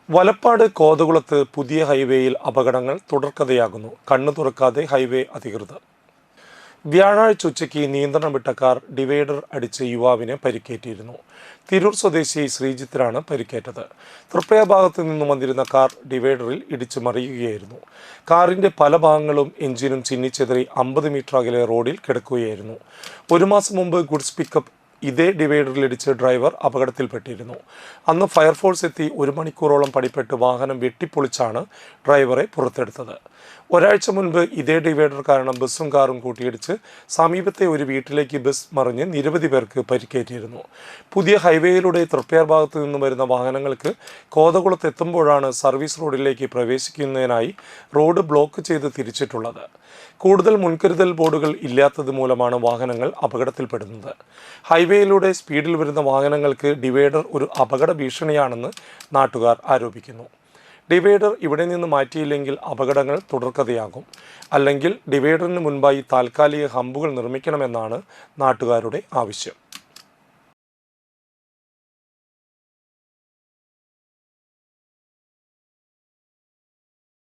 വലപ്പാട് കോതകുളത്ത് പുതിയ ഹൈവേയിൽ അപകടങ്ങൾ തുടർക്കഥയാകുന്നു. കണ്ണു തുറക്കാതെ ഹൈവേ അധികൃതർ. വ്യാഴാഴ്ച ഉച്ചയ്ക്ക് നിയന്ത്രണം വിട്ട കാർ ഡിവൈഡർ അടിച്ച് യുവാവിന് പരിക്കേറ്റിരുന്നു. തിരൂർ സ്വദേശി ശ്രീജിത്തിനാണ് പരിക്കേറ്റത്. തൃപ്പയ ഭാഗത്തു നിന്നും വന്നിരുന്ന കാർ ഡിവൈഡറിൽ ഇടിച്ചു മറിയുകയായിരുന്നു. കാറിന്റെ പല ഭാഗങ്ങളും എഞ്ചിനും ചിന്നിച്ചെതറി 50 മീറ്റർ അകലെ റോഡിൽ കിടക്കുകയായിരുന്നു. 1 മാസം മുമ്പ് ഗുഡ്സ് പിക്കപ്പ് ഇതേ ഡിവൈഡറിലിടിച്ച് ഡ്രൈവർ അപകടത്തിൽപ്പെട്ടിരുന്നു. അന്ന് ഫയർഫോഴ്സ് എത്തി 1 മണിക്കൂറോളം പണിപ്പെട്ട് വാഹനം വെട്ടിപ്പൊളിച്ചാണ് ഡ്രൈവറെ പുറത്തെടുത്തത്. ഒരാഴ്ച മുൻപ് ഇതേ ഡിവൈഡർ കാരണം ബസ്സും കാറും കൂട്ടിയിടിച്ച് സമീപത്തെ ഒരു വീട്ടിലേക്ക് ബസ് മറിഞ്ഞ് നിരവധി പേർക്ക് പരിക്കേറ്റിരുന്നു. പുതിയ ഹൈവേയിലൂടെ തൃപ്പയാർ ഭാഗത്തു നിന്നും വരുന്ന വാഹനങ്ങൾക്ക് കോതകുളത്ത് എത്തുമ്പോഴാണ് സർവീസ് റോഡിലേക്ക് പ്രവേശിക്കുന്നതിനായി റോഡ് ബ്ലോക്ക് ചെയ്ത് തിരിച്ചിട്ടുള്ളത്. കൂടുതൽ മുൻകരുതൽ ബോർഡുകൾ ഇല്ലാത്തത് മൂലമാണ് വാഹനങ്ങൾ അപകടത്തിൽപ്പെടുന്നത്. ഹൈവേയിലൂടെ സ്പീഡിൽ വരുന്ന വാഹനങ്ങൾക്ക് ഡിവൈഡർ ഒരു അപകട ഭീഷണിയാണെന്ന് നാട്ടുകാർ ആരോപിക്കുന്നു. ഡിവൈഡർ ഇവിടെ നിന്ന് മാറ്റിയില്ലെങ്കിൽ അപകടങ്ങൾ തുടർക്കഥയാകും. അല്ലെങ്കിൽ ഡിവൈഡറിന് മുൻപായി താൽക്കാലിക ഹമ്പുകൾ നിർമ്മിക്കണമെന്നാണ് നാട്ടുകാരുടെ ആവശ്യം.